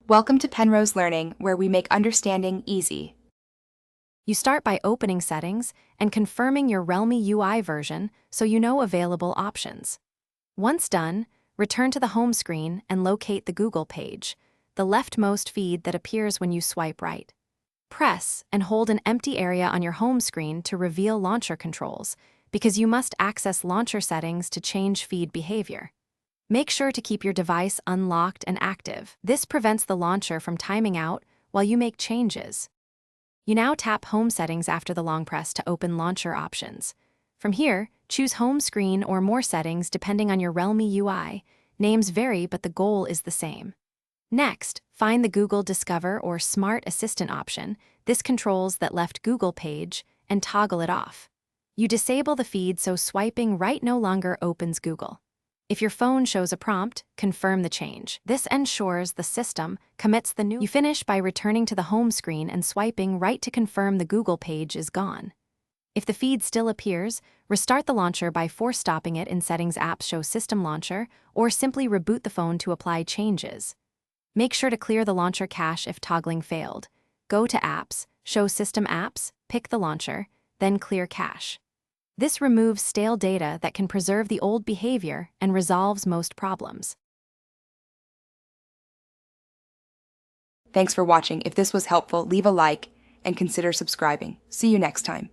Welcome to Penrose Learning, where we make understanding easy. You start by opening Settings and confirming your Realme UI version so you know available options. Once done, return to the home screen and locate the Google page, the leftmost feed that appears when you swipe right. Press and hold an empty area on your home screen to reveal launcher controls, because you must access launcher settings to change feed behavior. Make sure to keep your device unlocked and active. This prevents the launcher from timing out while you make changes. You now tap Home Settings after the long press to open launcher options. From here, choose Home Screen or More Settings depending on your Realme UI. Names vary, but the goal is the same. Next, find the Google Discover or Smart Assistant option. This controls that left Google page, and toggle it off. You disable the feed so swiping right no longer opens Google. If your phone shows a prompt, confirm the change. This ensures the system commits the new. You finish by returning to the home screen and swiping right to confirm the Google page is gone. If the feed still appears, restart the launcher by force-stopping it in Settings Apps Show System Launcher, or simply reboot the phone to apply changes. Make sure to clear the launcher cache if toggling failed. Go to Apps, Show System Apps, pick the launcher, then clear cache. This removes stale data that can preserve the old behavior and resolves most problems. Thanks for watching. If this was helpful, leave a like and consider subscribing. See you next time.